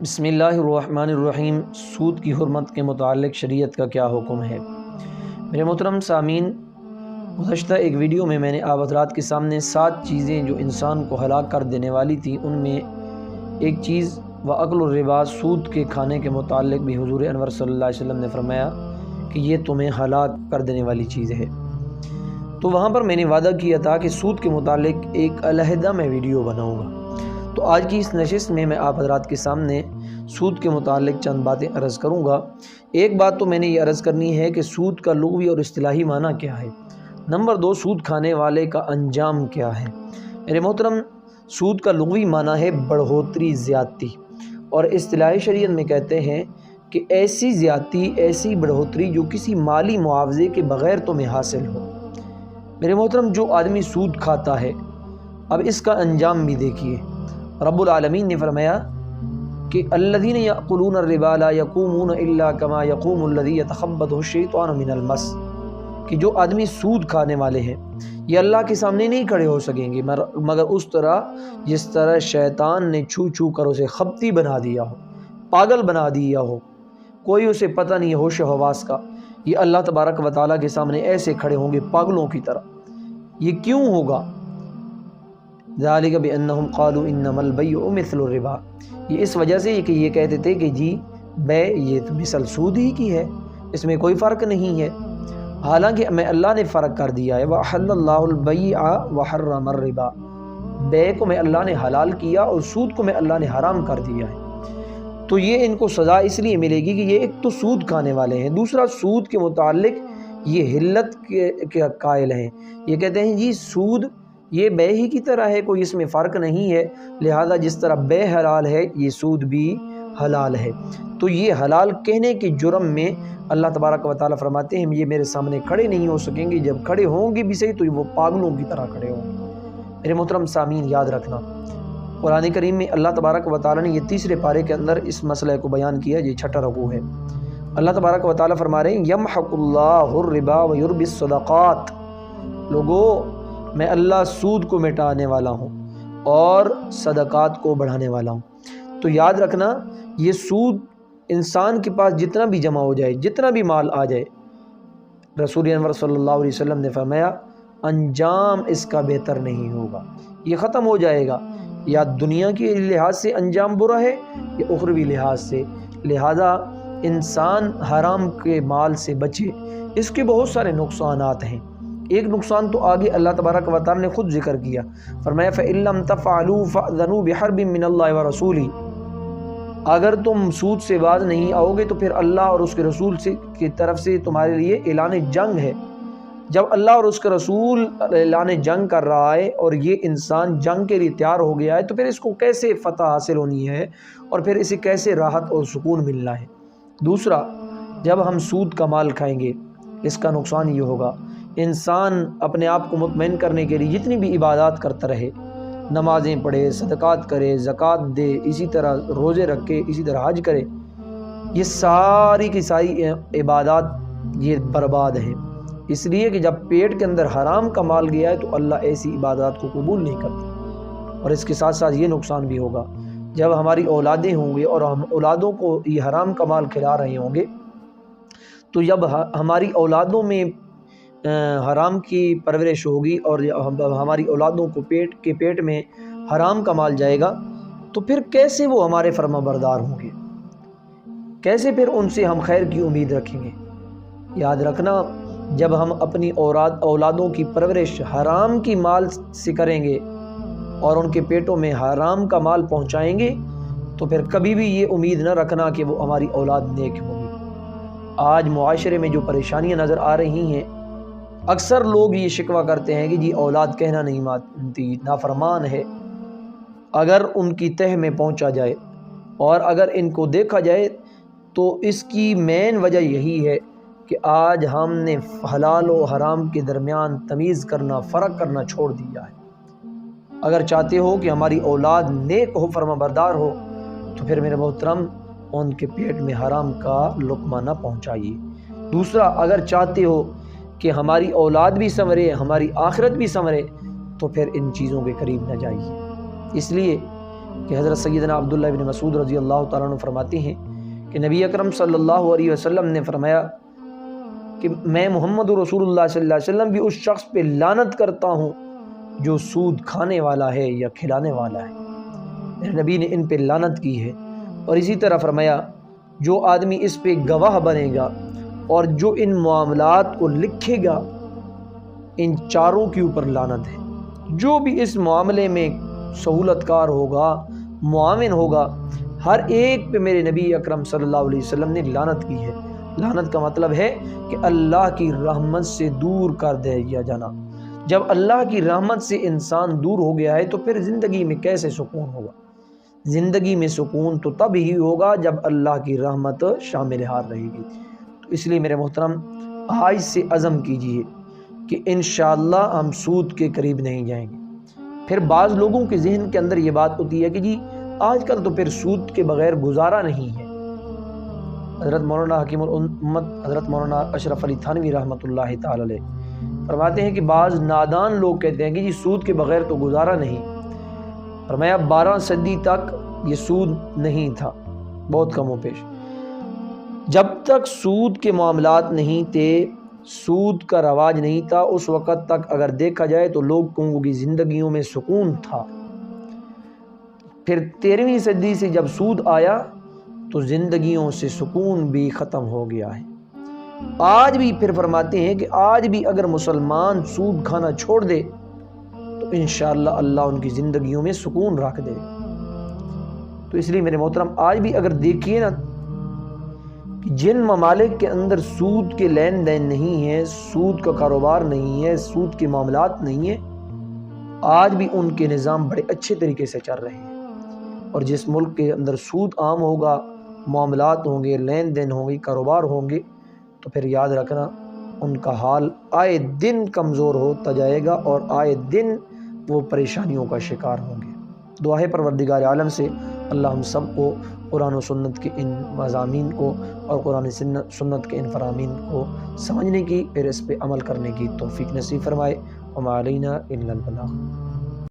بسم اللہ الرحمن الرحیم۔ سود کی حرمت کے متعلق شریعت کا کیا حکم ہے؟ میرے محترم سامعین، گزشتہ ایک ویڈیو میں نے آپ حضرات کے سامنے 7 چیزیں جو انسان کو ہلاک کر دینے والی تھیں، ان میں ایک چیز وَأَكْلُ الرِّبَا، سود کے کھانے کے متعلق بھی حضور انور صلی اللہ علیہ وسلم نے فرمایا کہ یہ تمہیں ہلاک کر دینے والی چیز ہے۔ تو وہاں پر میں نے وعدہ کیا تھا کہ سود کے متعلق ایک علیحدہ میں ویڈیو بناؤں گا۔ تو آج کی اس نشست میں آپ حضرات کے سامنے سود کے متعلق چند باتیں عرض کروں گا۔ ایک بات تو میں نے یہ عرض کرنی ہے کہ سود کا لغوی اور اصطلاحی معنی کیا ہے۔ نمبر 2، سود کھانے والے کا انجام کیا ہے۔ میرے محترم، سود کا لغوی معنی ہے بڑھوتری، زیادتی، اور اصطلاحی شریعت میں کہتے ہیں کہ ایسی زیادتی، ایسی بڑھوتری جو کسی مالی معاوضے کے بغیر تمہیں حاصل ہو۔ میرے محترم، جو آدمی سود کھاتا ہے، اب اس کا انجام بھی دیکھیے۔ رب العالمین نے فرمایا کہ الذین یأکلون الربا لا یقومون الا کما یقوم الذی یتخبطہ الشیطان من المس، کہ جو آدمی سود کھانے والے ہیں یہ اللہ کے سامنے نہیں کھڑے ہو سکیں گے مگر اس طرح جس طرح شیطان نے چھو چھو کر اسے خبتی بنا دیا ہو، پاگل بنا دیا ہو، کوئی اسے پتہ نہیں ہوش و حواس کا۔ یہ اللہ تبارک و تعالیٰ کے سامنے ایسے کھڑے ہوں گے پاگلوں کی طرح۔ یہ کیوں ہوگا؟ ذالک بانہم قالوا انما البیع مثل الربا، یہ اس وجہ سے کہ یہ کہتے تھے کہ جی بے یہ تو مثل سود ہی کی ہے، اس میں کوئی فرق نہیں ہے، حالانکہ میں اللہ نے فرق کر دیا ہے۔ وَأَحَلَّ اللَّهُ الْبَيْعَ وَحَرَّمَ الرِّبَا، بے کو میں اللہ نے حلال کیا اور سود کو میں اللہ نے حرام کر دیا ہے۔ تو یہ ان کو سزا اس لیے ملے گی کہ یہ ایک تو سود کھانے والے ہیں، دوسرا سود کے متعلق یہ حلت کے قائل ہیں۔ یہ کہتے ہیں جی سود یہ بے ہی کی طرح ہے، کوئی اس میں فرق نہیں ہے، لہذا جس طرح بے حلال ہے یہ سود بھی حلال ہے۔ تو یہ حلال کہنے کے جرم میں اللہ تبارک و تعالیٰ فرماتے ہیں یہ میرے سامنے کھڑے نہیں ہو سکیں گے، جب کھڑے ہوں گے بھی صحیح تو وہ پاگلوں کی طرح کھڑے ہوں گے۔ میرے محترم سامعین، یاد رکھنا قرآن کریم میں اللہ تبارک و تعالیٰ نے یہ 3 پارے کے اندر اس مسئلے کو بیان کیا، یہ 6 رکوع ہے۔ اللہ تبارک و تعالیٰ فرما رہے ہیں یمحق اللہ الربا ویربی الصدقات، لوگو میں اللہ سود کو مٹانے والا ہوں اور صدقات کو بڑھانے والا ہوں۔ تو یاد رکھنا یہ سود انسان کے پاس جتنا بھی جمع ہو جائے، جتنا بھی مال آ جائے، رسول انور صلی اللہ علیہ وسلم نے فرمایا انجام اس کا بہتر نہیں ہوگا، یہ ختم ہو جائے گا، یا دنیا کے لحاظ سے انجام برا ہے یا اخروی لحاظ سے۔ لہذا انسان حرام کے مال سے بچے، اس کے بہت سارے نقصانات ہیں۔ ایک نقصان تو آگے اللہ تبارک و تعالیٰ نے خود ذکر کیا، فرمایا فَإِن لَّمْ تَفْعَلُوا فَأْذَنُوا بِحَرْبٍ مِّنَ اللَّهِ وَرَسُولِهِ، اگر تم سود سے باز نہیں آؤ گے تو پھر اللہ اور اس کے رسول کی طرف سے تمہارے لیے اعلان جنگ ہے۔ جب اللہ اور اس کے رسول اعلان جنگ کر رہا ہے اور یہ انسان جنگ کے لیے تیار ہو گیا ہے، تو پھر اس کو کیسے فتح حاصل ہونی ہے اور پھر اسے کیسے راحت اور سکون ملنا ہے۔ دوسرا، جب ہم سود کا مال کھائیں گے اس کا نقصان یہ ہوگا، انسان اپنے آپ کو مطمئن کرنے کے لیے جتنی بھی عبادات کرتا رہے، نمازیں پڑھے، صدقات کرے، زکوٰۃ دے، اسی طرح روزے رکھے، اسی طرح حج کرے، یہ ساری کی ساری عبادات یہ برباد ہیں، اس لیے کہ جب پیٹ کے اندر حرام کا مال گیا ہے تو اللہ ایسی عبادات کو قبول نہیں کرتا۔ اور اس کے ساتھ ساتھ یہ نقصان بھی ہوگا، جب ہماری اولادیں ہوں گے اور ہم اولادوں کو یہ حرام کا مال کھلا رہے ہوں گے، تو جب ہماری اولادوں میں حرام کی پرورش ہوگی اور ہماری اولادوں کو پیٹ میں حرام کا مال جائے گا، تو پھر کیسے وہ ہمارے فرما بردار ہوں گے، کیسے پھر ان سے ہم خیر کی امید رکھیں گے۔ یاد رکھنا جب ہم اپنی اولادوں کی پرورش حرام کی مال سے کریں گے اور ان کے پیٹوں میں حرام کا مال پہنچائیں گے، تو پھر کبھی بھی یہ امید نہ رکھنا کہ وہ ہماری اولاد نیک ہوگی۔ آج معاشرے میں جو پریشانیاں نظر آ رہی ہیں، اکثر لوگ یہ شکوہ کرتے ہیں کہ جی اولاد کہنا نہیں مانتی، نافرمان ہے۔ اگر ان کی تہ میں پہنچا جائے اور اگر ان کو دیکھا جائے تو اس کی مین وجہ یہی ہے کہ آج ہم نے حلال و حرام کے درمیان تمیز کرنا، فرق کرنا چھوڑ دیا ہے۔ اگر چاہتے ہو کہ ہماری اولاد نیک ہو، فرما بردار ہو، تو پھر میرے محترم ان کے پیٹ میں حرام کا لقمہ نہ پہنچائیے۔ دوسرا، اگر چاہتے ہو کہ ہماری اولاد بھی سنورے، ہماری آخرت بھی سنورے، تو پھر ان چیزوں کے قریب نہ جائیے۔ اس لیے کہ حضرت سیدنا عبداللہ بن مسعود رضی اللہ تعالیٰ عنہ فرماتے ہیں کہ نبی اکرم صلی اللہ علیہ وسلم نے فرمایا کہ میں محمد رسول اللہ صلی اللہ علیہ وسلم بھی اس شخص پہ لعنت کرتا ہوں جو سود کھانے والا ہے یا کھلانے والا ہے۔ میرے نبی نے ان پہ لعنت کی ہے۔ اور اسی طرح فرمایا جو آدمی اس پہ گواہ بنے گا اور جو ان معاملات کو لکھے گا، ان چاروں کے اوپر لعنت ہے۔ جو بھی اس معاملے میں سہولت کار ہوگا، معاون ہوگا، ہر ایک پہ میرے نبی اکرم صلی اللہ علیہ وسلم نے لعنت کی ہے۔ لعنت کا مطلب ہے کہ اللہ کی رحمت سے دور کر دیا جانا۔ جب اللہ کی رحمت سے انسان دور ہو گیا ہے تو پھر زندگی میں کیسے سکون ہوگا؟ زندگی میں سکون تو تب ہی ہوگا جب اللہ کی رحمت شامل حال رہے گی۔ تو اس لیے میرے محترم آج سے عزم کیجئے کہ انشاءاللہ ہم سود کے قریب نہیں جائیں گے۔ پھر بعض لوگوں کے ذہن کے اندر یہ بات ہوتی ہے کہ جی آج کل تو پھر سود کے بغیر گزارا نہیں ہے۔ حضرت مولانا حکیم الامت حضرت مولانا اشرف علی تھانوی رحمۃ اللہ تعالی علیہ فرماتے ہیں کہ بعض نادان لوگ کہتے ہیں کہ جی سود کے بغیر تو گزارا نہیں۔ فرمایا 12 صدی تک یہ سود نہیں تھا، بہت کم و بیش۔ جب تک سود کے معاملات نہیں تھے، سود کا رواج نہیں تھا، اس وقت تک اگر دیکھا جائے تو لوگوں کی زندگیوں میں سکون تھا۔ پھر 13ویں صدی سے جب سود آیا تو زندگیوں سے سکون بھی ختم ہو گیا ہے۔ آج بھی پھر فرماتے ہیں کہ آج بھی اگر مسلمان سود کھانا چھوڑ دے تو انشاءاللہ اللہ ان کی زندگیوں میں سکون رکھ دے۔ تو اس لیے میرے محترم آج بھی اگر دیکھیے نا کہ جن ممالک کے اندر سود کے لین دین نہیں ہے، سود کا کاروبار نہیں ہے، سود کے معاملات نہیں ہے، آج بھی ان کے نظام بڑے اچھے طریقے سے چل رہے ہیں۔ اور جس ملک کے اندر سود عام ہوگا، معاملات ہوں گے، لین دین ہوں گے، کاروبار ہوں گے، تو پھر یاد رکھنا ان کا حال آئے دن کمزور ہوتا جائے گا اور آئے دن وہ پریشانیوں کا شکار ہوں گے۔ دعا ہے پروردگار عالم سے اللہ ہم سب کو قرآن و سنت کے ان مضامین کو اور قرآن سنت کے ان فرامین کو سمجھنے کی، پھر اس پہ عمل کرنے کی توفیق نصیب فرمائے۔ وما علینا الا البلاغ۔